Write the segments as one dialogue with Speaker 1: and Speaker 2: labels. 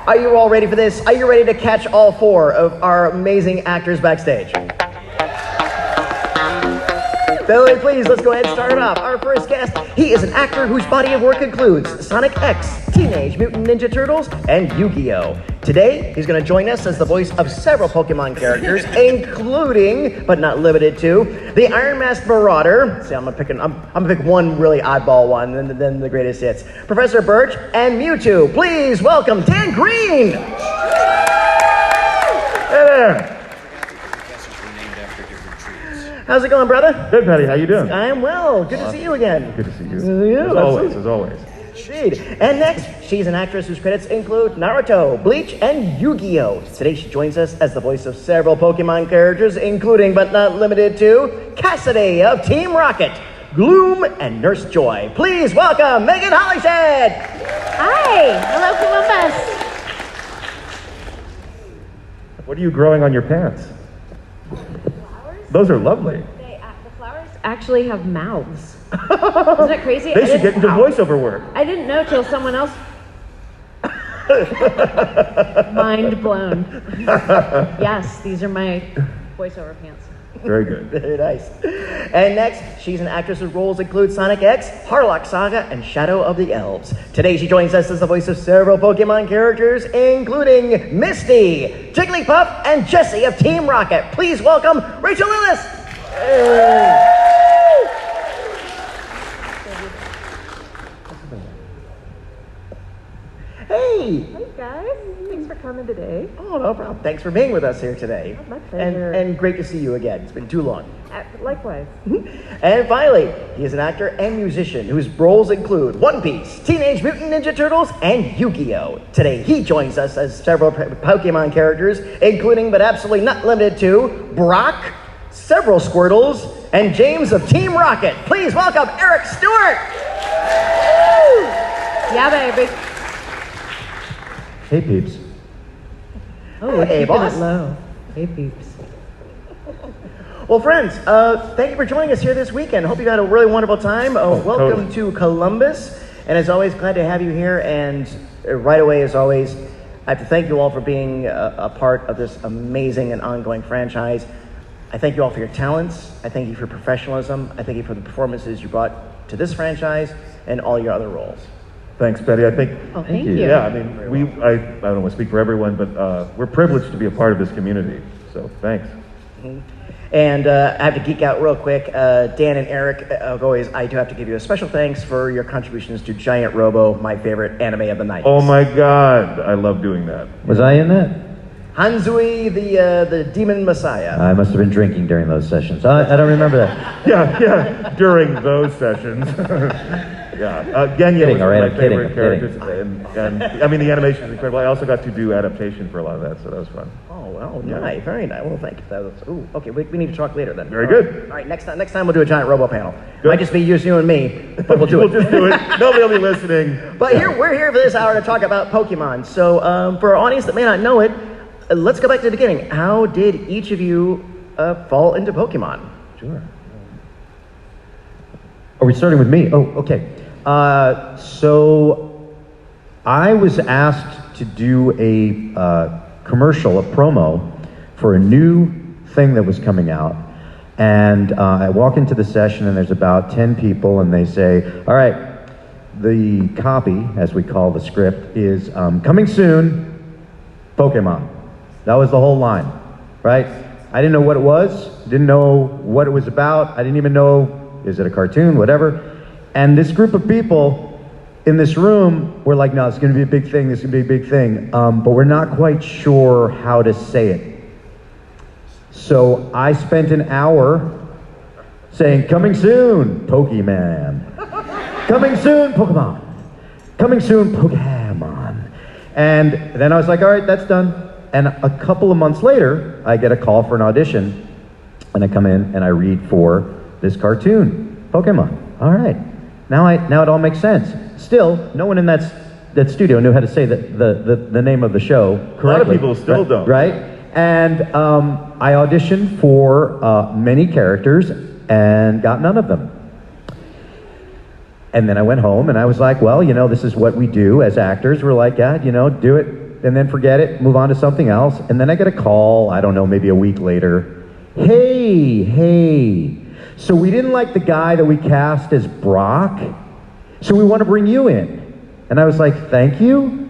Speaker 1: Are you all ready for this? Are you ready to catch all four of our amazing actors backstage? Billy, please, let's go ahead and start it off. Our first guest, he is an actor whose body of work includes Sonic X, Teenage Mutant Ninja Turtles, and Yu-Gi-Oh! Today, he's going to join us as the voice of several Pokemon characters, including, but not limited to, the Iron Mask Marauder. See, I'm gonna pick one really oddball one, and then the greatest hits. Professor Birch and Mewtwo. Please welcome Dan Green. Hey there. How's it going, brother?
Speaker 2: Good, Maddie. How you doing?
Speaker 1: I am well. Good to see you again.
Speaker 2: Good to see you. As always.
Speaker 1: Indeed. And next, she's an actress whose credits include Naruto, Bleach, and Yu-Gi-Oh! Today she joins us as the voice of several Pokemon characters, including but not limited to Cassidy of Team Rocket, Gloom, and Nurse Joy. Please welcome Megan Hollingshead.
Speaker 3: Hi. Hello, Columbus.
Speaker 2: What are you growing on your pants? Those are lovely.
Speaker 3: The flowers actually have mouths. Isn't that crazy?
Speaker 2: They should get into voiceover work.
Speaker 3: I didn't know till someone else. Mind blown. Yes, these are my voiceover pants.
Speaker 2: Very good.
Speaker 1: Very nice. And next, she's an actress whose roles include Sonic X, Harlock Saga, and Shadow of the Elves. Today she joins us as the voice of several Pokemon characters, including Misty, Jigglypuff, and Jessie of Team Rocket. Please welcome Rachael Lillis. Hey!
Speaker 3: Hey guys, thanks for coming today.
Speaker 1: Oh, no problem. Thanks for being with us here today.
Speaker 3: My pleasure.
Speaker 1: And great to see you again. It's been too long.
Speaker 3: Likewise.
Speaker 1: And finally, he is an actor and musician whose roles include One Piece, Teenage Mutant Ninja Turtles, and Yu-Gi-Oh! Today, he joins us as several Pokemon characters, including but absolutely not limited to Brock, several Squirtles, and James of Team Rocket. Please welcome Eric Stuart.
Speaker 3: Yeah, baby.
Speaker 2: Hey, peeps.
Speaker 3: Oh, we're
Speaker 1: Hey,
Speaker 3: keeping
Speaker 1: boss.
Speaker 3: it low. Hey, peeps.
Speaker 1: Well, friends, thank you for joining us here this weekend. Hope you had a really wonderful time. Welcome to Columbus. And as always, glad to have you here. And right away, as always, I have to thank you all for being a part of this amazing and ongoing franchise. I thank you all for your talents. I thank you for your professionalism. I thank you for the performances you brought to this franchise and all your other roles.
Speaker 2: Thanks, Betty. I think.
Speaker 3: Oh, thank you.
Speaker 2: Yeah, I mean, I don't want to speak for everyone, but we're privileged to be a part of this community. So thanks.
Speaker 1: Mm-hmm. And I have to geek out real quick. Dan and Eric, always, I do have to give you a special thanks for your contributions to Giant Robo, my favorite anime of the night.
Speaker 2: Oh my God, I love doing that.
Speaker 4: Was I in that?
Speaker 1: Hanzui, the demon messiah.
Speaker 4: I must have been drinking during those sessions. I don't remember that.
Speaker 2: Yeah, during those sessions. Yeah, Genya was one of my favorite characters, and I mean the animation is incredible. I also got to do adaptation for a lot of that, so that was fun.
Speaker 1: Oh, well, nice, very nice. Well, thank you. That was, okay, we need to talk later then.
Speaker 2: Very good.
Speaker 1: All right, next time we'll do a giant Robo panel.
Speaker 2: Good.
Speaker 1: Might just be just you and me, but we'll do
Speaker 2: We'll just do it. Nobody will be listening.
Speaker 1: But we're here for this hour to talk about Pokemon. So for our audience that may not know it, let's go back to the beginning. How did each of you fall into Pokemon?
Speaker 4: Sure. Are we starting with me? Oh, okay. So I was asked to do a commercial, a promo for a new thing that was coming out. And I walk into the session and there's about 10 people and they say, all right, the copy, as we call the script, is coming soon, Pokemon. That was the whole line, right? I didn't know what it was, didn't know what it was about. I didn't even know, is it a cartoon, whatever. And this group of people in this room were like, no, it's gonna be a big thing, this is gonna be a big thing. But we're not quite sure how to say it. So I spent an hour saying, coming soon, Pokemon. Coming soon, Pokemon. Coming soon, Pokemon. And then I was like, all right, that's done. And a couple of months later, I get a call for an audition, and I come in and I read for this cartoon, Pokemon. All right, now it all makes sense. Still, no one in that studio knew how to say the name of the show correctly.
Speaker 2: A lot of people still don't.
Speaker 4: Right? And I auditioned for many characters and got none of them. And then I went home and I was like, well, this is what we do as actors. We're like, yeah, do it. and then forget it, move on to something else. And then I get a call, I don't know, maybe a week later. Hey, so we didn't like the guy that we cast as Brock, so we want to bring you in. And I was like, thank you?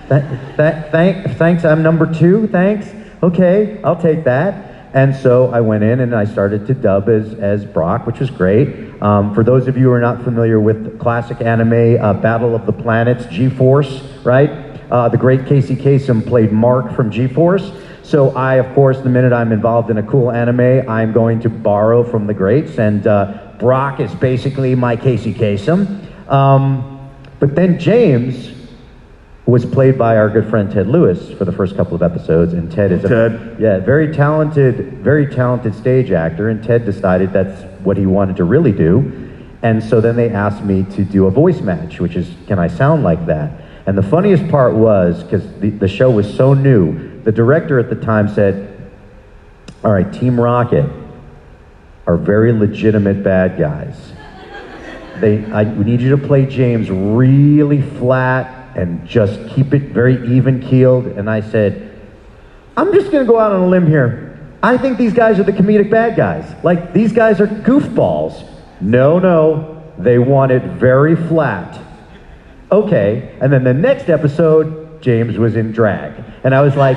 Speaker 4: Thanks, I'm number 2, thanks. Okay, I'll take that. And so I went in and I started to dub as Brock, which was great. For those of you who are not familiar with classic anime, Battle of the Planets, G-Force, right? The great Casey Kasem played Mark from G-Force. So I, of course, the minute I'm involved in a cool anime, I'm going to borrow from the greats. And Brock is basically my Casey Kasem. But then James was played by our good friend Ted Lewis for the first couple of episodes, and Ted is a very talented stage actor, and Ted decided that's what he wanted to really do. And so then they asked me to do a voice match, which is, can I sound like that? And the funniest part was, because the show was so new, the director at the time said, all right, Team Rocket are very legitimate bad guys. We need you to play James really flat and just keep it very even-keeled. And I said, I'm just going to go out on a limb here. I think these guys are the comedic bad guys. Like, these guys are goofballs. No, they want it very flat. Okay, and then the next episode, James was in drag. And I was like,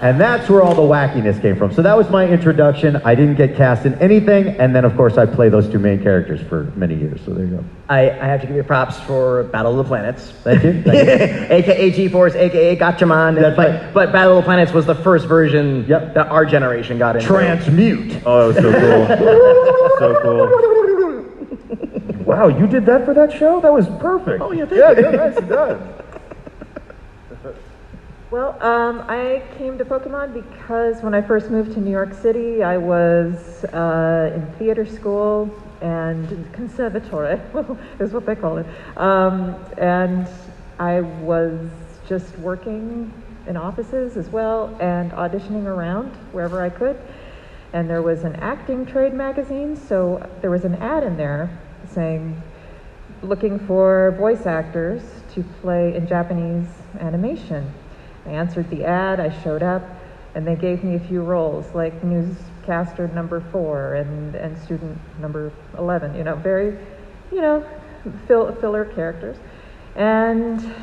Speaker 4: and that's where all the wackiness came from. So that was my introduction. I didn't get cast in anything, and then of course I play those 2 main characters for many years, so there you go.
Speaker 1: I have to give you props for Battle of the Planets.
Speaker 4: Thank you.
Speaker 1: AKA G-Force, AKA Gatchaman.
Speaker 4: That's right.
Speaker 1: But Battle of the Planets was the first version
Speaker 4: Yep.
Speaker 1: that our generation got into.
Speaker 4: Transmute.
Speaker 2: Oh, that was so cool. So cool. Wow, you did that for that show? That was perfect.
Speaker 1: Oh, yeah, thank you.
Speaker 2: Nicely done.
Speaker 3: Well, I came to Pokemon because when I first moved to New York City, I was in theater school and conservatory is what they call it. And I was just working in offices as well and auditioning around wherever I could. And there was an acting trade magazine, so there was an ad in there saying, looking for voice actors to play in Japanese animation. I answered the ad, I showed up, and they gave me a few roles, like newscaster number 4 and student number 11, very, filler characters. And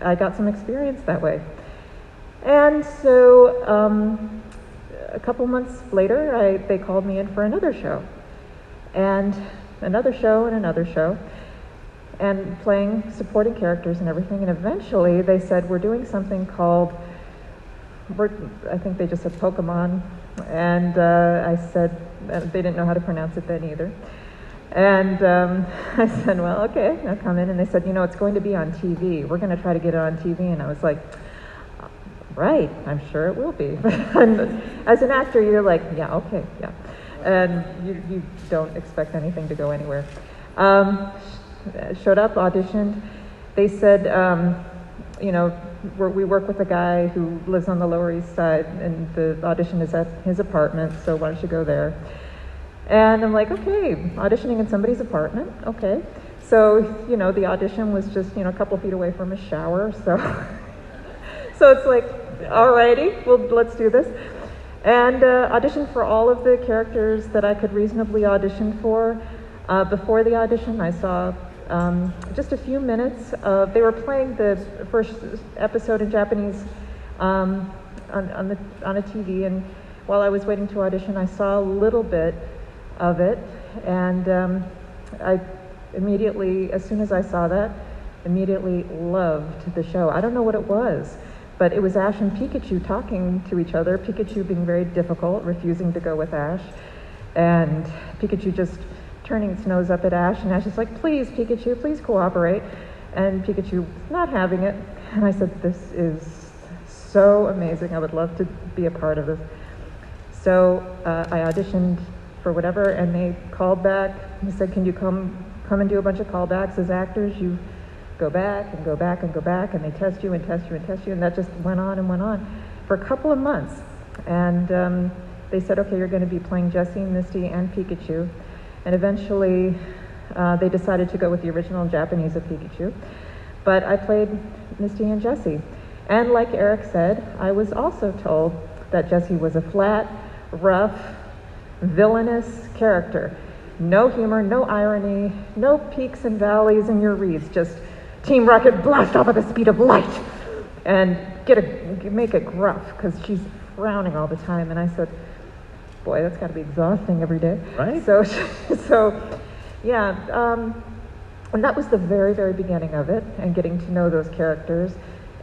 Speaker 3: I got some experience that way. And so a couple months later, they called me in for another show, and another show, and another show. And playing supporting characters and everything, and eventually they said, we're doing something called, I think they just said Pokemon, and I said, they didn't know how to pronounce it then either. And I said, well, okay, I'll come in, and they said, it's going to be on TV. We're going to try to get it on TV, and I was like, right, I'm sure it will be. And as an actor, you're like, yeah, okay, yeah. And you don't expect anything to go anywhere. Showed up, auditioned. They said, we work with a guy who lives on the Lower East Side, and the audition is at his apartment, so why don't you go there? And I'm like, okay, auditioning in somebody's apartment, okay. So, the audition was just, a couple feet away from a shower, so so it's like, alrighty, well, let's do this. And auditioned for all of the characters that I could reasonably audition for. Before the audition, I saw just a few minutes of, they were playing the first episode in Japanese on a TV, and while I was waiting to audition, I saw a little bit of it, and I immediately, as soon as I saw that, immediately loved the show. I don't know what it was, but it was Ash and Pikachu talking to each other, Pikachu being very difficult, refusing to go with Ash, and Pikachu just turning its nose up at Ash, and Ash is like, please, Pikachu, please cooperate. And Pikachu not having it. And I said, this is so amazing. I would love to be a part of this. So I auditioned for whatever, and they called back. He said, can you come and do a bunch of callbacks as actors? You go back and go back and go back, and they test you and test you and test you, and that just went on and went on for a couple of months. And they said, okay, you're going to be playing Jessie, Misty, and Pikachu. And eventually, they decided to go with the original Japanese of Pikachu. But I played Misty and Jessie. And like Eric said, I was also told that Jesse was a flat, rough, villainous character. No humor, no irony, no peaks and valleys in your reads, just Team Rocket blast off at the speed of light and make it gruff, because she's frowning all the time. And I said, boy, that's got to be exhausting every day.
Speaker 4: Right.
Speaker 3: So yeah, and that was the very, very beginning of it, and getting to know those characters.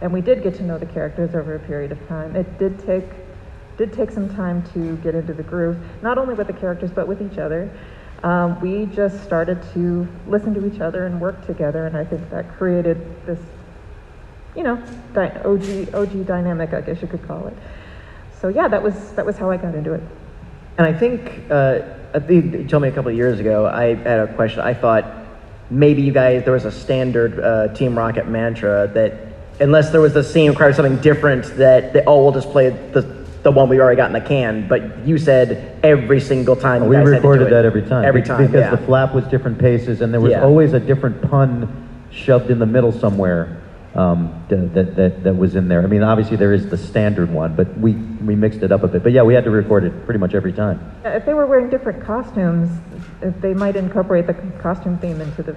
Speaker 3: And we did get to know the characters over a period of time. It did take some time to get into the groove, not only with the characters, but with each other. We just started to listen to each other and work together, and I think that created this, OG dynamic, I guess you could call it. So yeah, that was how I got into it.
Speaker 1: And I think, you told me a couple of years ago, I had a question. I thought maybe there was a standard Team Rocket mantra that unless there was the scene required something different, that we'll just play the one we already got in the can. But you said every single time
Speaker 4: we recorded that every time.
Speaker 1: Every time,
Speaker 4: because the flap was different paces, and there was always a different pun shoved in the middle somewhere. That was in there. I mean, obviously there is the standard one, but we mixed it up a bit. But yeah, we had to record it pretty much every time.
Speaker 3: If they were wearing different costumes, they might incorporate the costume theme into the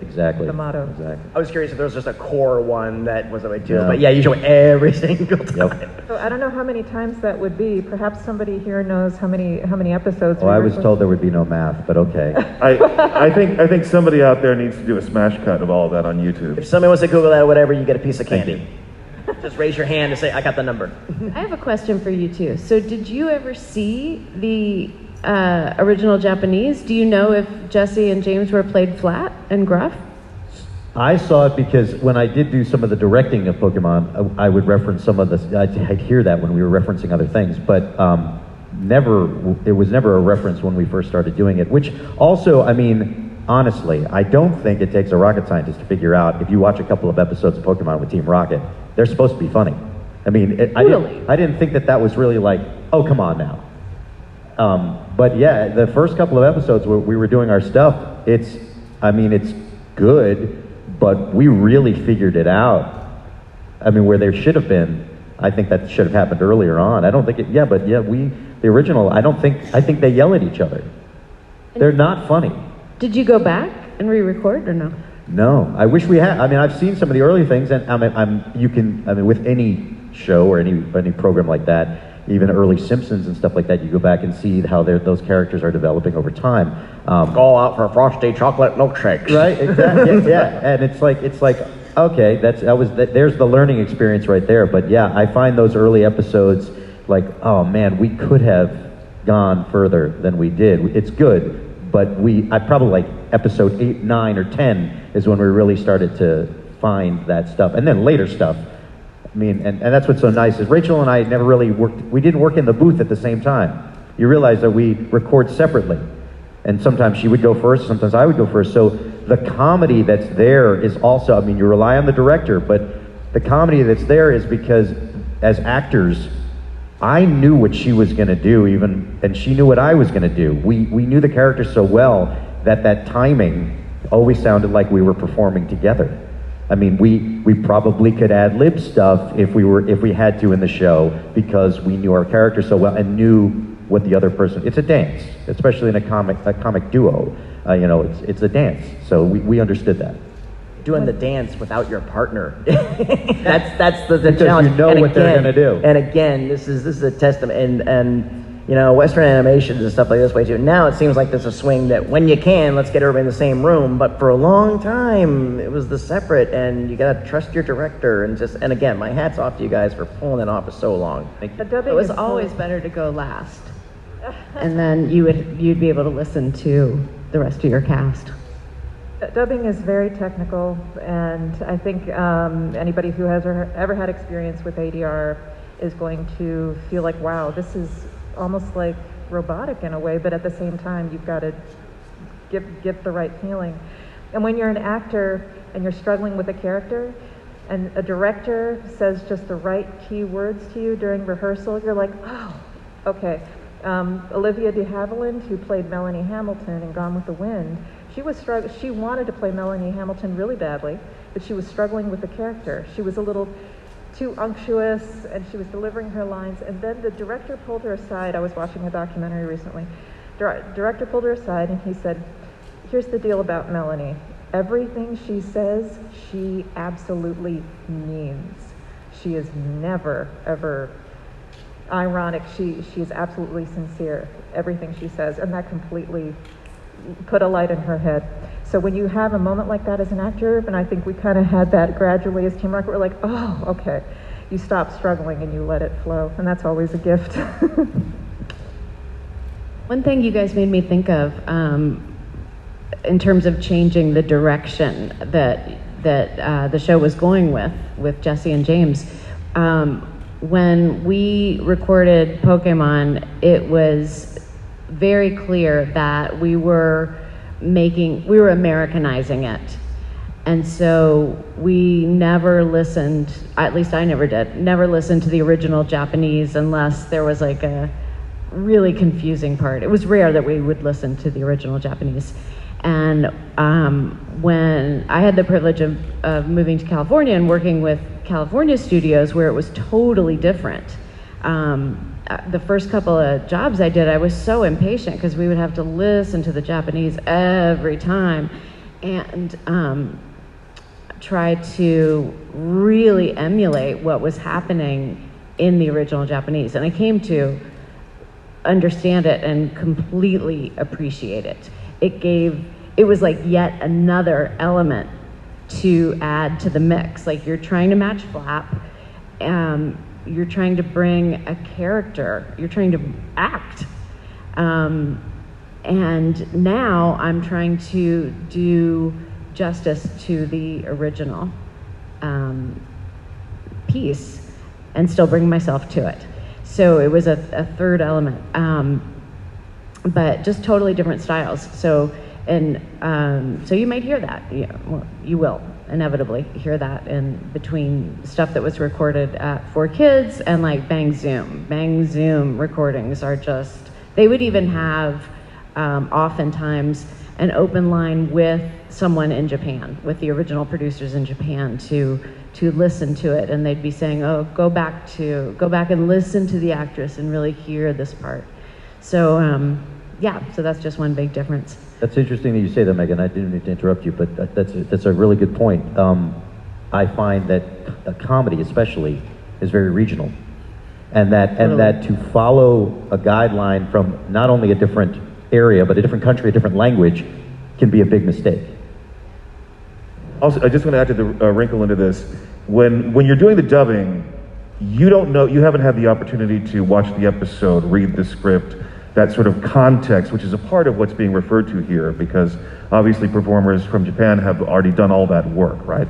Speaker 3: motto.
Speaker 4: Exactly.
Speaker 1: I was curious if there was just a core one that was the way too. But yeah, you show every single time.
Speaker 4: Yep.
Speaker 3: So I don't know how many times that would be. Perhaps somebody here knows how many episodes.
Speaker 4: Well, I was told there would be no math, but okay.
Speaker 2: I think somebody out there needs to do a smash cut of all of that on YouTube.
Speaker 1: If somebody wants to Google that or whatever, you get a piece of candy. Just raise your hand and say, I got the number.
Speaker 5: I have a question for you too. So did you ever see the original Japanese? Do you know if Jesse and James were played flat and gruff?
Speaker 4: I saw it because when I did do some of the directing of Pokemon, I would reference some of the, I'd hear that when we were referencing other things, but it was never a reference when we first started doing it, which also, I mean, honestly, I don't think it takes a rocket scientist to figure out, if you watch a couple of episodes of Pokemon with Team Rocket, they're supposed to be funny. I mean, I didn't think that was really like, oh, come on now. But yeah, the first couple of episodes where we were doing our stuff, it's good, but we really figured it out. I mean, where there should have been, I think that should have happened earlier on. I don't think the original, I think they yell at each other. They're not funny.
Speaker 5: Did you go back and re-record or no?
Speaker 4: No, I wish we had. I mean, I've seen some of the early things, and with any show or any program like that, even early Simpsons and stuff like that, you go back and see how those characters are developing over time.
Speaker 1: Go out for frosty chocolate milkshakes.
Speaker 4: Right, exactly. Yeah, and it's like okay, there's the learning experience right there. But yeah, I find those early episodes like, oh man, we could have gone further than we did. It's good, but I probably like episode 8, 9, or 10 is when we really started to find that stuff, and then later stuff. I mean, and that's what's so nice is Rachael and I never really we didn't work in the booth at the same time. You realize that we record separately. And sometimes she would go first, sometimes I would go first. So the comedy that's there is also, I mean, you rely on the director, but the comedy that's there is because as actors, I knew what she was going to do and she knew what I was going to do. We knew the character so well that timing always sounded like we were performing together. I mean, we probably could ad-lib stuff if we had to in the show because we knew our character so well and knew what the other person. It's a dance, especially in a comic duo. It's a dance. So we understood that.
Speaker 1: Doing the dance without your partner. that's the
Speaker 4: because
Speaker 1: challenge.
Speaker 4: You know
Speaker 1: and
Speaker 4: what they're gonna do.
Speaker 1: And again, this is a testament and Western animations and stuff like this way too. Now it seems like there's a swing that when you can, let's get everybody in the same room. But for a long time, it was the separate, and you gotta trust your director and again, my hat's off to you guys for pulling it off for so long.
Speaker 5: It was always better to go last, and then you'd be able to listen to the rest of your cast.
Speaker 3: Dubbing is very technical, and I think anybody who has ever had experience with ADR is going to feel like, wow, this is almost like robotic in a way, but at the same time, you've got to get the right feeling. And when you're an actor and you're struggling with a character, and a director says just the right key words to you during rehearsal, you're like, oh, okay. Olivia de Havilland, who played Melanie Hamilton in Gone with the Wind, she wanted to play Melanie Hamilton really badly, but she was struggling with the character. She was a little too unctuous, and she was delivering her lines, and then the director pulled her aside. I was watching a documentary recently. Director pulled her aside and he said, here's the deal about Melanie. Everything she says, she absolutely means. She is never, ever ironic. She is absolutely sincere, everything she says, and that completely put a light in her head. So when you have a moment like that as an actor, and I think we kind of had that gradually as Team Rocket, we're like, oh, okay. You stop struggling and you let it flow, and that's always a gift.
Speaker 5: One thing you guys made me think of, in terms of changing the direction that the show was going with Jesse and James, when we recorded Pokemon, it was very clear that we were Americanizing it. And so we never listened, at least I never did, never listened to the original Japanese unless there was like a really confusing part. It was rare that we would listen to the original Japanese. And when I had the privilege of moving to California and working with California studios where it was totally different, the first couple of jobs I did, I was so impatient because we would have to listen to the Japanese every time and try to really emulate what was happening in the original Japanese. And I came to understand it and completely appreciate it. It was like yet another element to add to the mix. Like you're trying to match Flap, you're trying to bring a character, you're trying to act. And now I'm trying to do justice to the original piece and still bring myself to it. So it was a third element, but just totally different styles. So you might hear that. Yeah, well, you will inevitably hear that in between stuff that was recorded for kids and like Bang Zoom. Bang Zoom recordings are just, they would even have oftentimes an open line with someone in Japan, with the original producers in Japan to listen to it, and they'd be saying, oh, go back and listen to the actress and really hear this part. So so that's just one big difference.
Speaker 4: That's interesting that you say that, Megan. I didn't mean to interrupt you, but that's a really good point. I find that a comedy, especially, is very regional, and that to follow a guideline from not only a different area but a different country, a different language, can be a big mistake.
Speaker 2: Also, I just want to add to the wrinkle into this. When you're doing the dubbing, you haven't had the opportunity to watch the episode, read the script, that sort of context, which is a part of what's being referred to here, because obviously performers from Japan have already done all that work, right?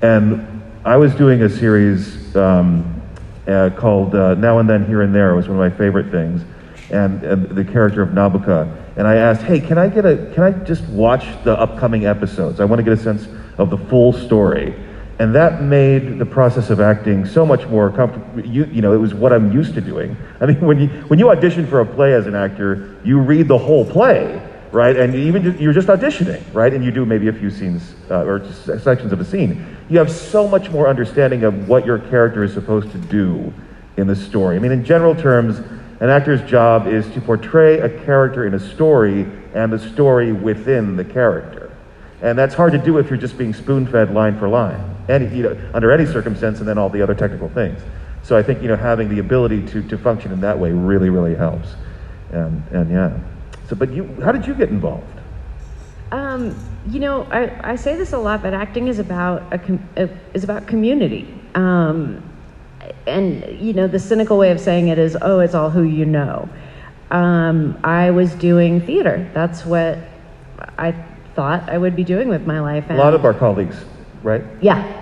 Speaker 2: And I was doing a series called Now and Then, Here and There. It was one of my favorite things, and the character of Nabuka. And I asked, hey, can I just watch the upcoming episodes? I want to get a sense of the full story. And that made the process of acting so much more comfortable. It was what I'm used to doing. I mean, when you audition for a play as an actor, you read the whole play, right? And you're just auditioning, right? And you do maybe a few scenes or just sections of a scene. You have so much more understanding of what your character is supposed to do in the story. I mean, in general terms, an actor's job is to portray a character in a story and the story within the character. And that's hard to do if you're just being spoon-fed line for line, under any circumstance, and then all the other technical things. So I think having the ability to function in that way really, really helps. And yeah. So, but how did you get involved?
Speaker 5: I say this a lot, but acting is about community. And the cynical way of saying it is, oh, it's all who you know. I was doing theater. That's what I thought I would be doing with my life. And
Speaker 2: a lot of our colleagues, right?
Speaker 5: Yeah,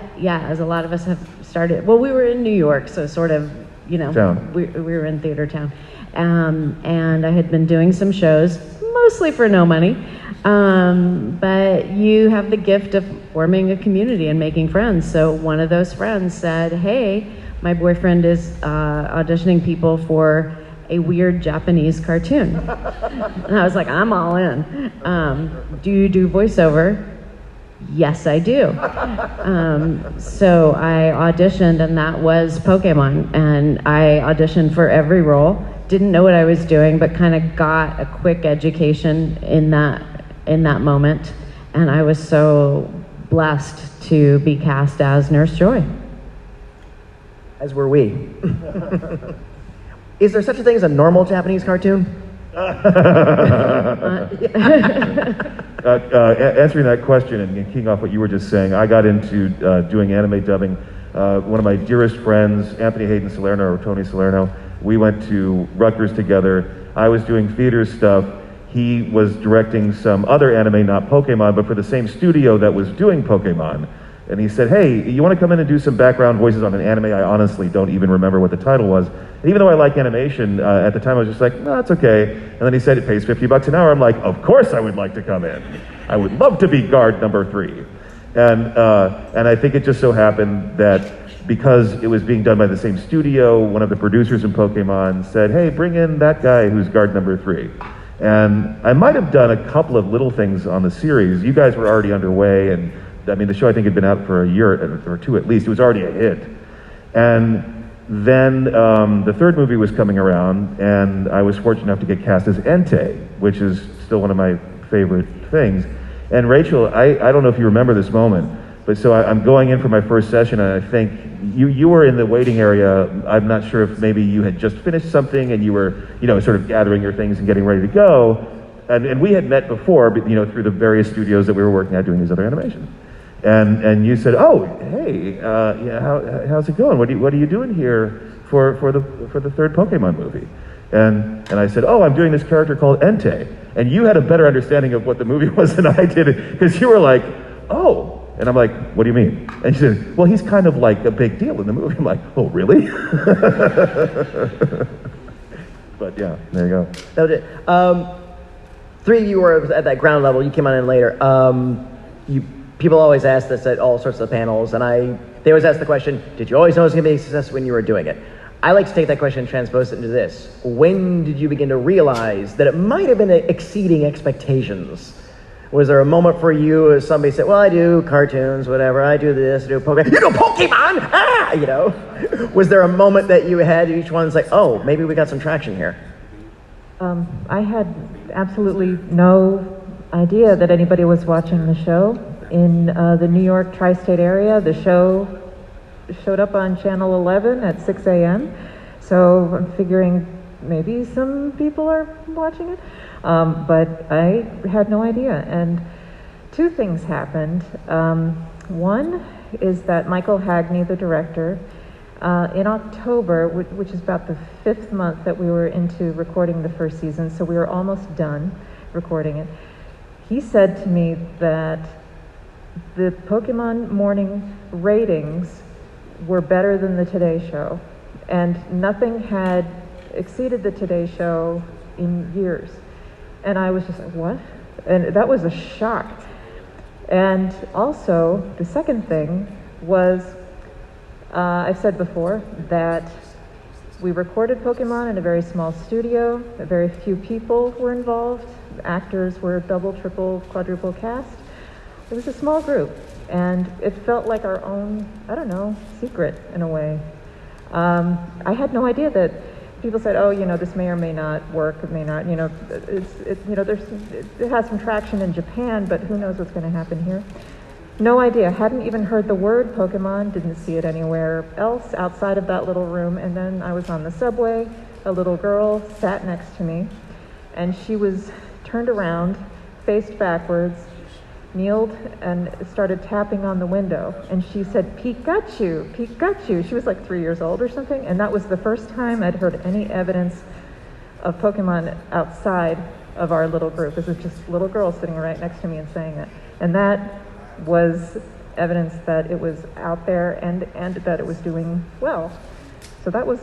Speaker 5: as a lot of us have started. Well, we were in New York, so sort of,
Speaker 2: town.
Speaker 5: We were in theater town. And I had been doing some shows, mostly for no money. But you have the gift of forming a community and making friends. So one of those friends said, hey, my boyfriend is auditioning people for a weird Japanese cartoon. And I was like, I'm all in. Do you do voiceover? Yes, I do. So I auditioned, and that was Pokemon. And I auditioned for every role. Didn't know what I was doing, but kind of got a quick education in that moment. And I was so blessed to be cast as Nurse Joy.
Speaker 1: As were we. Is there such a thing as a normal Japanese cartoon?
Speaker 2: Answering that question and keying off what you were just saying, I got into doing anime dubbing. One of my dearest friends, Anthony Hayden Salerno, or Tony Salerno, we went to Rutgers together. I was doing theater stuff. He was directing some other anime, not Pokemon, but for the same studio that was doing Pokemon. And he said, hey, you want to come in and do some background voices on an anime? I honestly don't even remember what the title was. And even though I like animation, at the time I was just like, no, it's okay. And then he said it pays $50 an hour. I'm like, of course I would like to come in. I would love to be guard number 3. And I think it just so happened that because it was being done by the same studio, one of the producers in Pokemon said, hey, bring in that guy who's guard number 3. And I might have done a couple of little things on the series. You guys were already underway, and I mean, the show I think had been out for a year or two at least. It was already a hit. And then the third movie was coming around, and I was fortunate enough to get cast as Entei, which is still one of my favorite things. And Rachael, I don't know if you remember this moment, but so I'm going in for my first session, and I think you were in the waiting area. I'm not sure if maybe you had just finished something and you were, sort of gathering your things and getting ready to go. And we had met before, but, through the various studios that we were working at doing these other animations. And you said, oh, hey, how's it going? What are you doing here for the third Pokemon movie? And I said, oh, I'm doing this character called Entei. And you had a better understanding of what the movie was than I did, because you were like, oh. And I'm like, what do you mean? And she said, well, he's kind of like a big deal in the movie. I'm like, oh, really? But yeah, there you go.
Speaker 1: That was it. 3 of you were at that ground level. You came on in later. People always ask this at all sorts of panels, and they always ask the question, did you always know it was going to be a success when you were doing it? I like to take that question and transpose it into this. When did you begin to realize that it might have been exceeding expectations? Was there a moment for you as somebody said, well, I do cartoons, whatever, I do this, I do Pokemon. You do Pokemon? Ah! Was there a moment that you had, each one's like, oh, maybe we got some traction here?
Speaker 3: I had absolutely no idea that anybody was watching the show. In the New York tri-state area, the show showed up on Channel 11 at 6 a.m. So I'm figuring maybe some people are watching it. But I had no idea. And 2 things happened. One is that Michael Hagney, the director, in October, which is about the 5th month that we were into recording the first season, so we were almost done recording it, he said to me that the Pokemon morning ratings were better than the Today Show, and nothing had exceeded the Today Show in years. And I was just like, what? And that was a shock. And also, the second thing was, I've said before that we recorded Pokemon in a very small studio. Very few people were involved. Actors were double, triple, quadruple cast. It was a small group, and it felt like our own, I don't know, secret in a way. I had no idea that people said, oh, this may or may not work, it may not, it has some traction in Japan, but who knows what's going to happen here. No idea, hadn't even heard the word Pokemon, didn't see it anywhere else outside of that little room. And then I was on the subway, a little girl sat next to me, and she was turned around, faced backwards, kneeled and started tapping on the window, and she said, Pikachu, Pikachu. She was like 3 years old or something, and that was the first time I'd heard any evidence of Pokemon outside of our little group. It was just little girls sitting right next to me and saying that. And that was evidence that it was out there and that it was doing well. So that was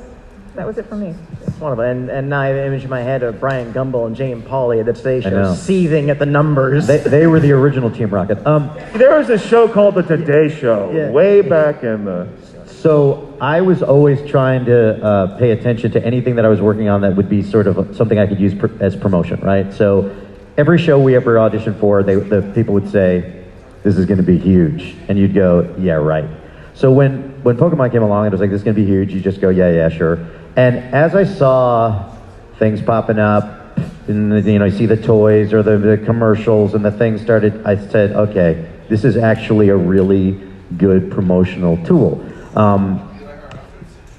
Speaker 3: it for me.
Speaker 1: It's wonderful. And now I have an image in my head of Brian Gumbel and Jane Pauley at the Today
Speaker 4: I
Speaker 1: Show
Speaker 4: know.
Speaker 1: seething at the numbers.
Speaker 4: They were the original Team Rocket.
Speaker 2: There was a show called The Today Show,
Speaker 1: Yeah.
Speaker 2: way back in the...
Speaker 4: So I was always trying to pay attention to anything that I was working on that would be sort of something I could use as promotion, right? So every show we ever auditioned for, the people would say, this is going to be huge. And you'd go, yeah, right. So when Pokemon came along, it was like, this is going to be huge. You just go, yeah, sure. And as I saw things popping up, and you see the toys or the commercials and the things started, I said, okay, this is actually a really good promotional tool.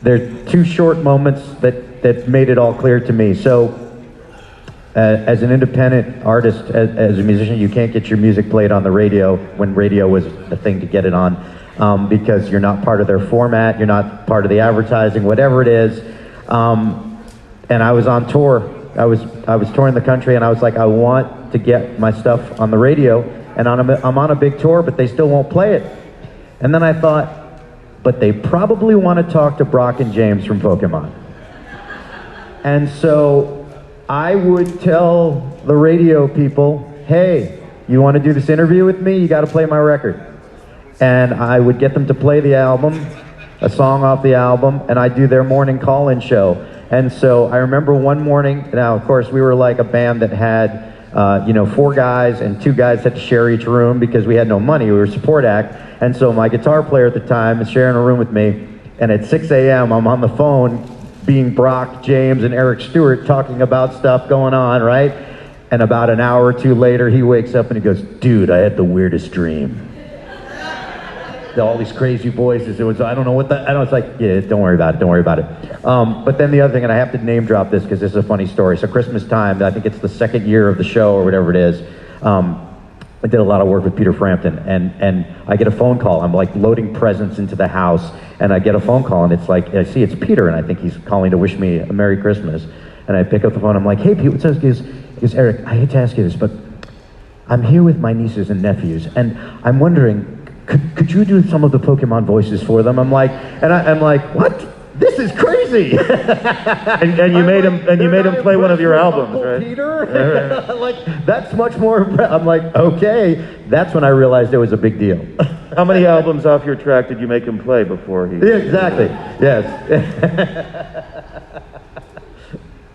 Speaker 4: There are two short moments that made it all clear to me. So as an independent artist, as a musician, you can't get your music played on the radio when radio was the thing to get it on, because you're not part of their format, you're not part of the advertising, whatever it is. And I was on tour. I was touring the country, and I was like, I want to get my stuff on the radio, and I'm on a big tour, but they still won't play it. And then I thought, but they probably want to talk to Brock and James from Pokemon. And so I would tell the radio people, hey, you want to do this interview with me? You got to play my record. And I would get them to play the album, a song off the album, and I'd do their morning call-in show. And so I remember one morning, now of course we were like a band that had 4 guys, and 2 guys had to share each room because we had no money. We were a support act. And so my guitar player at the time is sharing a room with me, and at 6 a.m. I'm on the phone being Brock, James, and Eric Stuart talking about stuff going on, right? And about an hour or 2 later, he wakes up and he goes, dude, I had the weirdest dream. All these crazy voices. It was, I don't know what that, it's like, yeah, don't worry about it. But then the other thing, and I have to name drop this because this is a funny story. So Christmas time, I think it's the 2nd year of the show or whatever it is. I did a lot of work with Peter Frampton, and I get a phone call. I'm like loading presents into the house, and I get a phone call, and it's like, I see it's Peter, and I think he's calling to wish me a Merry Christmas. And I pick up the phone, I'm like, hey, Pete, what's up? He goes, Eric, I hate to ask you this, but I'm here with my nieces and nephews, and I'm wondering, could you do some of the Pokemon voices for them? I'm like, I'm like, what? This is crazy.
Speaker 2: and you made him play one of your albums, right?
Speaker 4: Peter? Like, that's much more. I'm like, okay. That's when I realized it was a big deal.
Speaker 2: How many albums off your track did you make him play before he?
Speaker 4: Yeah, exactly. Yes.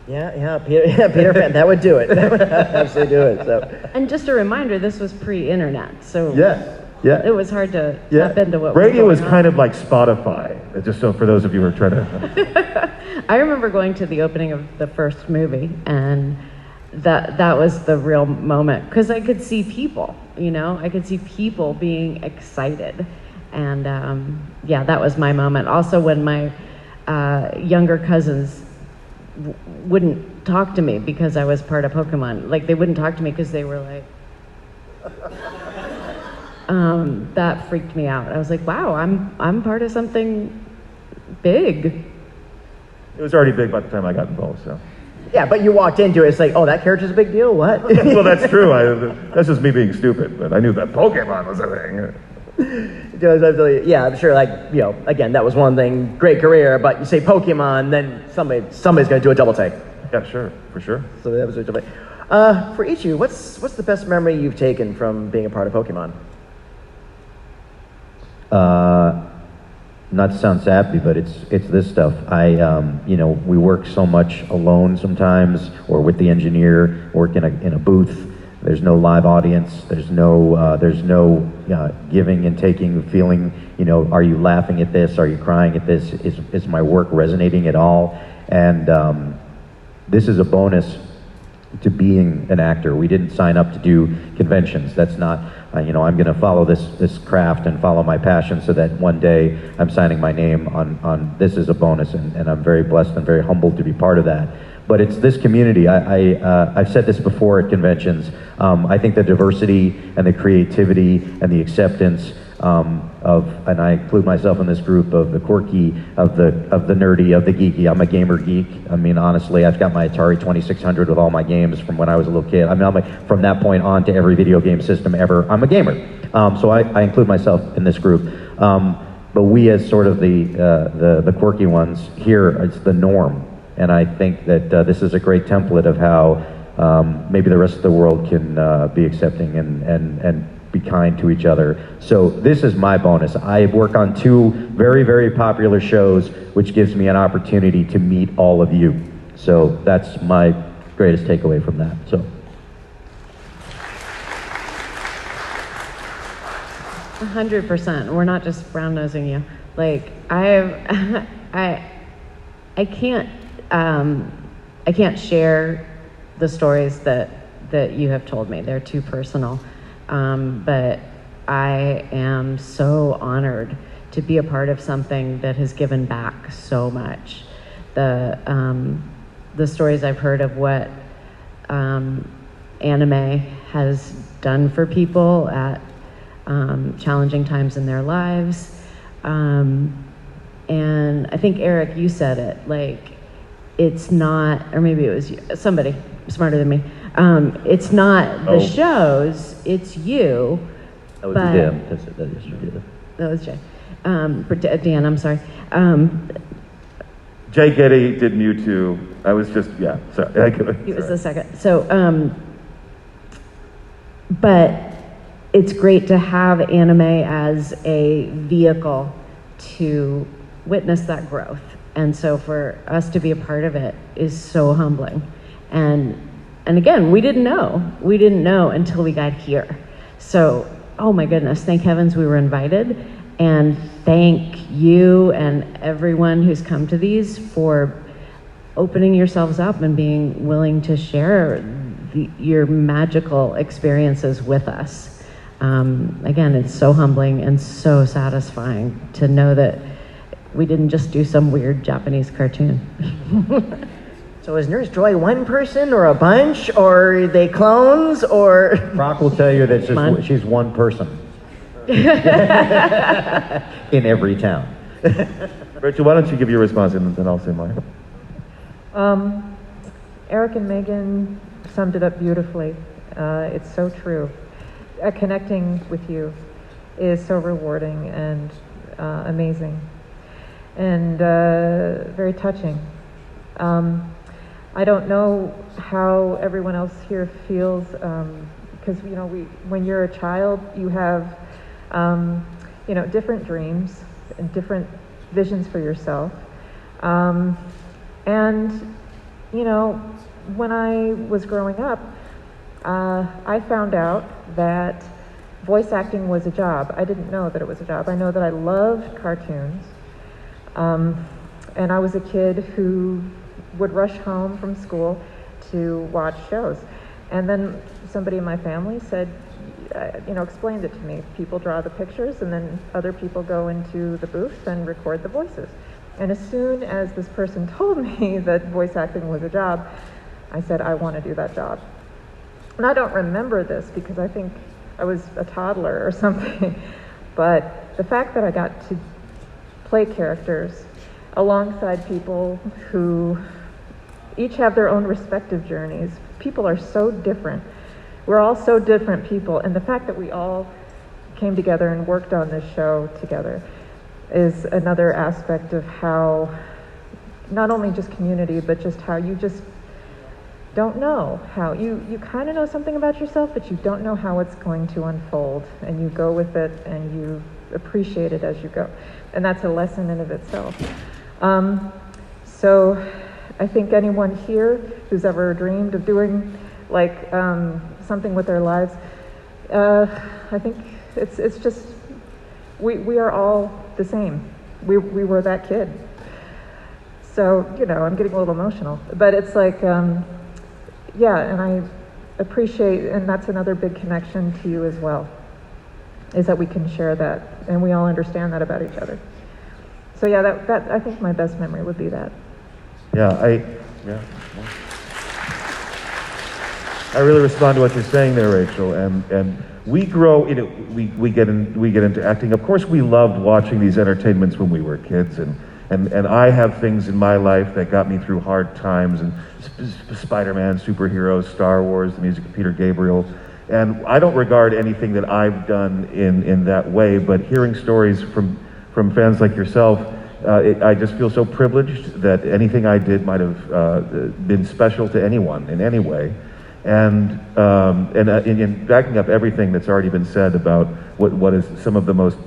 Speaker 1: Yeah, Peter Pan, that would do it. That would absolutely do it. So.
Speaker 5: And just a reminder, this was pre-internet, so
Speaker 4: Yeah.
Speaker 5: it was hard to tap into what
Speaker 2: radio
Speaker 5: was
Speaker 2: is
Speaker 5: going
Speaker 2: kind
Speaker 5: on.
Speaker 2: of like Spotify, just so for those of you who are trying to.
Speaker 5: I remember going to the opening of the first movie, and that was the real moment, because I could see people, I could see people being excited, and that was my moment. Also, when my younger cousins wouldn't talk to me because I was part of Pokemon, like they wouldn't talk to me because they were like. That freaked me out. I was like, wow, I'm part of something big.
Speaker 2: It was already big by the time I got involved, so.
Speaker 1: Yeah, but you walked into it, it's like, oh, that character's a big deal? What?
Speaker 2: Well, that's true. That's just me being stupid, but I knew that Pokemon was a thing.
Speaker 1: Yeah, I'm sure, again, that was one thing, great career, but you say Pokemon, then somebody's going to do a double take.
Speaker 2: Yeah, sure, for sure.
Speaker 1: So that was a double take. For each of you, what's the best memory you've taken from being a part of Pokemon?
Speaker 4: Not to sound sappy, but it's this stuff. We work so much alone sometimes, or with the engineer, work in a booth. There's no live audience. There's no giving and taking, feeling. Are you laughing at this? Are you crying at this? Is my work resonating at all? And this is a bonus to being an actor. We didn't sign up to do conventions. That's not, I'm going to follow this craft and follow my passion so that one day I'm signing my name on this is a bonus, and I'm very blessed and very humbled to be part of that. But it's this community. I've said this before at conventions. I think the diversity and the creativity and the acceptance and I include myself in this group of the quirky, of the nerdy, of the geeky. I'm a gamer geek. I mean, honestly, I've got my Atari 2600 with all my games from when I was a little kid. From that point on to every video game system ever, I'm a gamer. So I include myself in this group. But we, as sort of the quirky ones here, it's the norm. And I think that this is a great template of how maybe the rest of the world can be accepting and be kind to each other. So this is my bonus. I work on 2 very, very popular shows, which gives me an opportunity to meet all of you. So that's my greatest takeaway from that. So.
Speaker 5: 100%. We're not just brown nosing you. Like I can't share the stories that you have told me. They're too personal. But I am so honored to be a part of something that has given back so much. The stories I've heard of what Anime has done for people at challenging times in their lives. And I think, Eric, you said it, like, it's not, or maybe it was you, somebody smarter than me. It's not the shows, it's you.
Speaker 6: That was
Speaker 5: but,
Speaker 6: Dan. That is true.
Speaker 5: That was Jay. Dan, I'm sorry.
Speaker 2: Jay Getty did Mewtwo. I was just, yeah, sorry.
Speaker 5: It was the second. So, but it's great to have Anime as a vehicle to witness that growth. And so for us to be a part of it is so humbling. And again, we didn't know. We didn't know until we got here. So, oh my goodness, thank heavens we were invited. And thank you and everyone who's come to these for opening yourselves up and being willing to share your magical experiences with us. Again, it's so humbling and so satisfying to know that we didn't just do some weird Japanese cartoon.
Speaker 1: So is Nurse Joy one person or a bunch, or are they clones, or?
Speaker 4: Brock will tell you that she's one person. In every town.
Speaker 2: Rachel, why don't you give your response and then I'll say mine.
Speaker 3: Eric and Megan summed it up beautifully. It's so true. Connecting with you is so rewarding and amazing and very touching. I don't know how everyone else here feels, because when you're a child, you have different dreams and different visions for yourself. When I was growing up, I found out that voice acting was a job. I didn't know that it was a job. I know that I loved cartoons. And I was a kid who would rush home from school to watch shows. And then somebody in my family said, explained it to me. People draw the pictures and then other people go into the booth and record the voices. And as soon as this person told me that voice acting was a job, I said, I want to do that job. And I don't remember this because I think I was a toddler or something. But the fact that I got to play characters alongside people who each have their own respective journeys. People are so different. We're all so different people, and the fact that we all came together and worked on this show together is another aspect of how, not only just community, but just how you just don't know how, you kind of know something about yourself, but you don't know how it's going to unfold, and you go with it and you appreciate it as you go. And that's a lesson in of itself. So I think anyone here who's ever dreamed of doing something with their lives, I think it's just, we are all the same. We were that kid. So, I'm getting a little emotional, but it's like, and I appreciate, and that's another big connection to you as well, is that we can share that, and we all understand that about each other. So yeah, that I think my best memory would be that.
Speaker 2: I really respond to what you're saying there, Rachel. And we grow, we get into acting. Of course, we loved watching these entertainments when we were kids, and I have things in my life that got me through hard times, and Spider-Man, superheroes, Star Wars, the music of Peter Gabriel. And I don't regard anything that I've done in that way, but hearing stories from fans like yourself, I just feel so privileged that anything I did might have been special to anyone in any way. And in backing up everything that's already been said about what is some of the most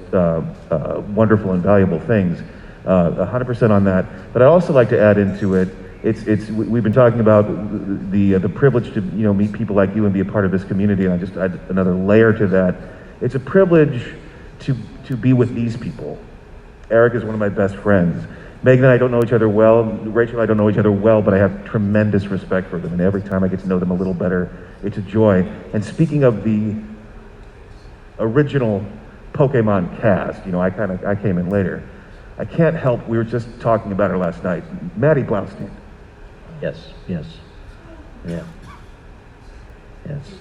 Speaker 2: wonderful and valuable things, 100% on that. But I'd also like to add into it, we've been talking about the privilege to meet people like you and be a part of this community, and I just add another layer to that. It's a privilege to be with these people. Eric is one of my best friends. Megan and I don't know each other well. Rachel and I don't know each other well, but I have tremendous respect for them. And every time I get to know them a little better, it's a joy. And speaking of the original Pokemon cast, I came in later. I can't help, we were just talking about her last night. Maddie Blaustein.
Speaker 4: Yes. Yeah. Yes.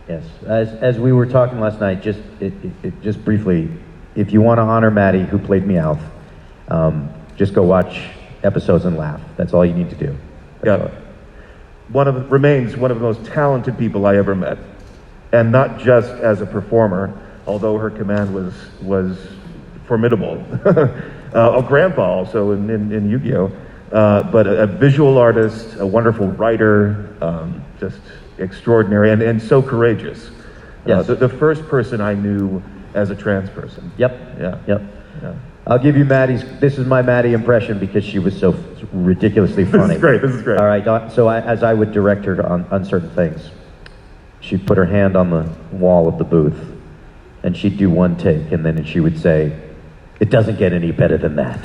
Speaker 4: Yes. As we were talking last night, just briefly, if you want to honor Maddie, who played Meowth, just go watch episodes and laugh. That's all you need to do.
Speaker 2: Yeah. Remains one of the most talented people I ever met. And not just as a performer, although her command was formidable. Grandpa also in Yu-Gi-Oh! But a visual artist, a wonderful writer, just extraordinary and so courageous.
Speaker 4: Yes.
Speaker 2: The first person I knew as a trans person.
Speaker 4: Yep.
Speaker 2: Yeah.
Speaker 4: I'll give you this is my Maddie impression because she was so ridiculously funny.
Speaker 2: This is great.
Speaker 4: All right, so as I would direct her on certain things, she'd put her hand on the wall of the booth, and she'd do one take, and then she would say, "It doesn't get any better than that."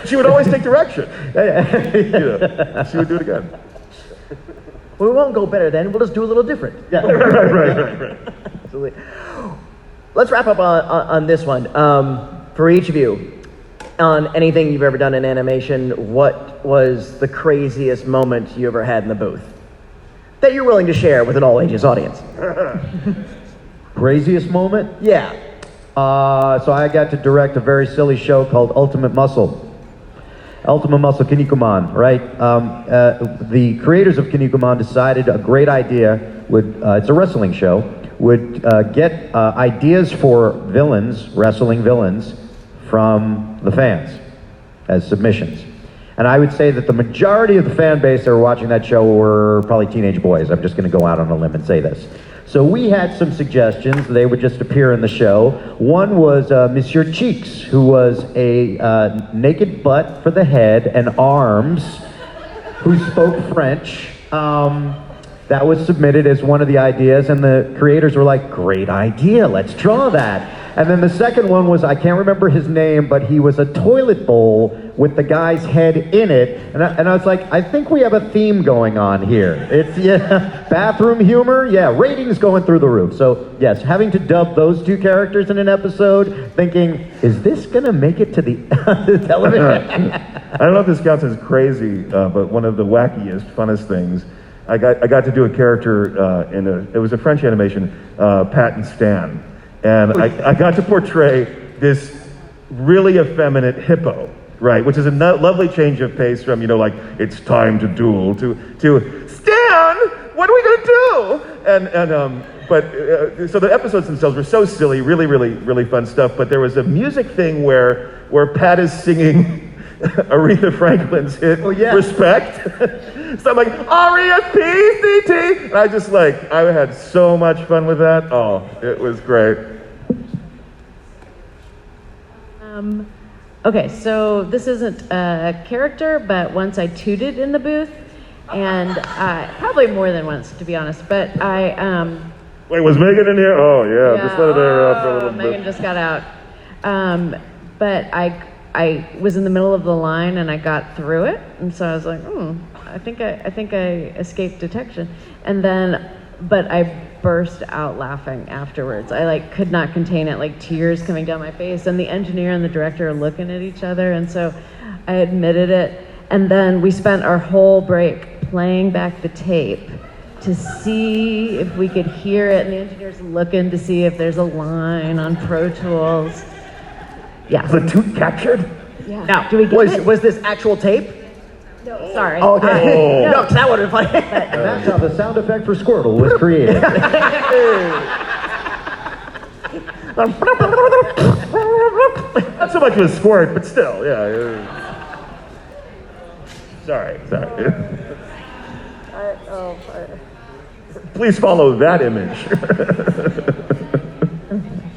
Speaker 2: She would always take direction. She would do it again.
Speaker 1: We won't go better then. We'll just do a little different.
Speaker 2: Yeah. Right.
Speaker 1: Absolutely. Let's wrap up on this one. For each of you, on anything you've ever done in animation, what was the craziest moment you ever had in the booth that you're willing to share with an all-ages audience?
Speaker 4: Craziest moment?
Speaker 1: Yeah.
Speaker 4: So I got to direct a very silly show called Ultimate Muscle. Ultimate Muscle Kinnikuman, right? The creators of Kinnikuman decided a great idea it's a wrestling show, would get ideas for wrestling villains, from the fans as submissions. And I would say that the majority of the fan base that were watching that show were probably teenage boys. I'm just going to go out on a limb and say this. So we had some suggestions. They would just appear in the show. One was Monsieur Cheeks, who was a naked butt for the head and arms, who spoke French. That was submitted as one of the ideas, and the creators were like, great idea, let's draw that. And then the second one was, I can't remember his name, but he was a toilet bowl with the guy's head in it. And I was like, I think we have a theme going on here. It's, bathroom humor, ratings going through the roof. So, yes, having to dub those two characters in an episode, thinking, is this going to make it to the television?
Speaker 2: I don't know if this counts as crazy, but one of the wackiest, funnest things, I got to do a character it was a French animation, Pat and Stan. And I got to portray this really effeminate hippo, right? Which is a lovely change of pace from, it's time to duel to Stan, what are we gonna do? So the episodes themselves were so silly, really, really, really fun stuff. But there was a music thing where Pat is singing Aretha Franklin's hit, Respect. So I'm like, R-E-S-P-C-T. And I had so much fun with that. Oh, it was great.
Speaker 5: Okay, so this isn't a character, but once I tooted in the booth, and probably more than once, to be honest, but
Speaker 2: Wait, was Megan in here? Oh, yeah, just let it air out for a little bit.
Speaker 5: Megan just got out. But I was in the middle of the line, and I got through it, and so I was like, I think I escaped detection. And then, but I burst out laughing afterwards. I could not contain it, tears coming down my face, and the engineer and the director are looking at each other, and so I admitted it. And then we spent our whole break playing back the tape to see if we could hear it, and the engineer's looking to see if there's a line on Pro Tools. Yeah.
Speaker 1: The toot captured?
Speaker 5: Yeah.
Speaker 1: Now,
Speaker 5: do we get it?
Speaker 1: Was this actual tape?
Speaker 5: No, sorry.
Speaker 1: Oh, okay. No, because that would have been funny.
Speaker 4: And that's how the sound effect for Squirtle was created.
Speaker 2: Not so much with Squirt, but still, yeah. Sorry. Please follow that image.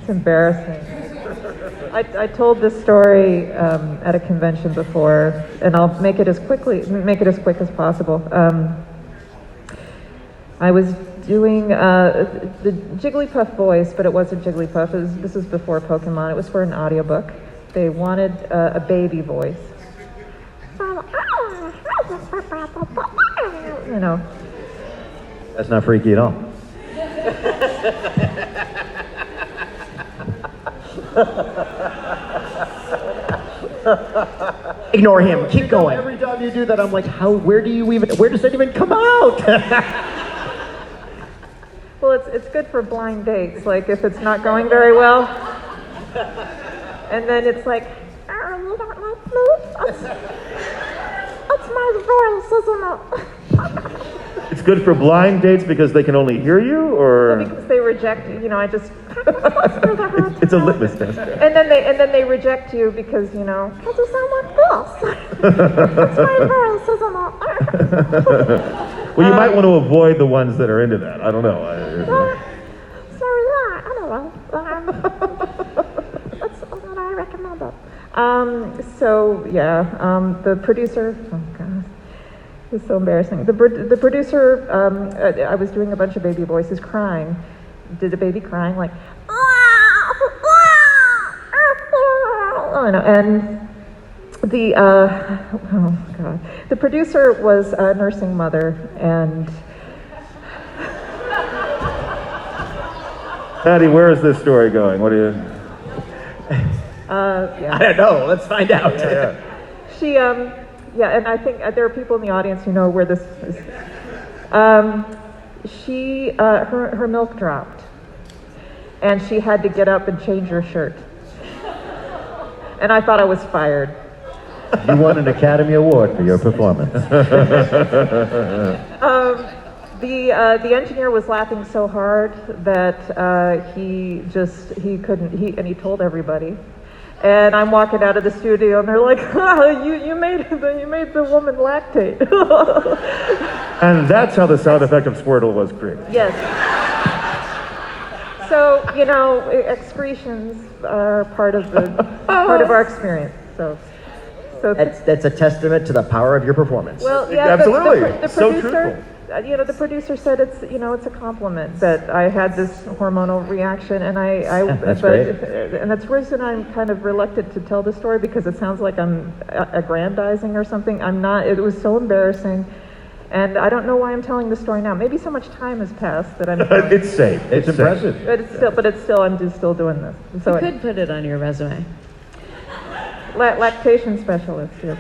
Speaker 3: It's embarrassing. I told this story at a convention before, and I'll make it as quick as possible. I was doing the Jigglypuff voice, but it wasn't Jigglypuff. This was before Pokemon. It was for an audiobook. They wanted a baby voice. You know.
Speaker 4: That's not freaky at all.
Speaker 1: Ignore him. Keep going.
Speaker 4: Every time you do that, I'm like, where does that even come out?
Speaker 3: Well, it's good for blind dates. Like if it's not going very well, and then it's like, oh, you don't like me? That's my voice, isn't it?
Speaker 2: It's good for blind dates because they can only hear you, or
Speaker 3: Well, because they reject, I just.
Speaker 2: it's a litmus test.
Speaker 3: And then they reject you because because you sound like this. That's my voice, isn't it?
Speaker 2: Well, you might want to avoid the ones that are into that. I don't know.
Speaker 3: So yeah, anyway, that's what I recommend it. The producer. Oh God. It's so embarrassing. The producer, I was doing a bunch of baby voices crying. Did a baby crying like, and the producer was a nursing mother, and
Speaker 2: Maddie, where is this story going? What do you?
Speaker 1: I don't know. Let's find out.
Speaker 3: She, and I think there are people in the audience who know where this is. Her milk dropped, and she had to get up and change her shirt. And I thought I was fired.
Speaker 4: You won an Academy Award for your performance.
Speaker 3: The engineer was laughing so hard that he told everybody. And I'm walking out of the studio, and they're like, "You made the woman lactate."
Speaker 2: And that's how the sound effect of Squirtle was created.
Speaker 3: Yes. So excretions are part of our experience. So
Speaker 1: That's a testament to the power of your perforance.
Speaker 3: well, yeah,
Speaker 2: Absolutely.
Speaker 3: The
Speaker 2: So
Speaker 3: producer, the producer said it's a compliment that I had this hormonal reaction, and
Speaker 4: That's great.
Speaker 3: And that's the reason I'm kind of reluctant to tell the story, because it sounds like I'm aggrandizing or something. I'm not. It was so embarrassing, and I don't know why I'm telling the story now. Maybe so much time has passed that I'm.
Speaker 2: It's safe.
Speaker 4: It's impressive.
Speaker 3: But it's still I'm just still doing this. So
Speaker 5: You could put it on your resume.
Speaker 3: lactation specialist here.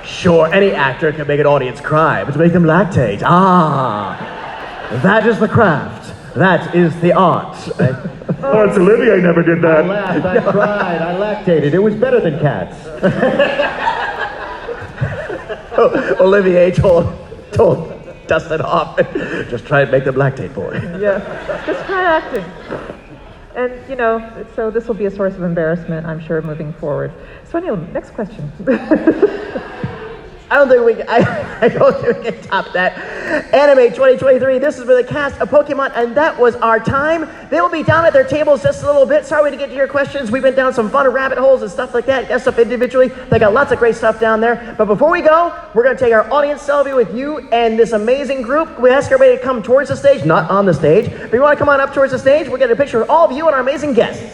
Speaker 1: Sure, any actor can make an audience cry, but to make them lactate, that is the craft. That is the art.
Speaker 2: Lawrence Olivier never did
Speaker 4: I
Speaker 2: that.
Speaker 4: laughed, I cried, I lactated. It was better than cats.
Speaker 1: Olivier told Dustin Hoffman, just try and make them lactate, boy.
Speaker 3: Yeah, just try acting. And, so this will be a source of embarrassment, I'm sure, moving forward. So anyway, next question.
Speaker 1: I don't think we can top that. Animate 2023, this is for the cast of Pokemon, and that was our time. They will be down at their tables just a little bit. Sorry to get to your questions. We went down some fun rabbit holes and stuff like that. Got stuff individually. They got lots of great stuff down there. But before we go, we're going to take our audience selfie with you and this amazing group. We ask everybody to come towards the stage, not on the stage. But if you want to come on up towards the stage, we'll get a picture of all of you and our amazing guests.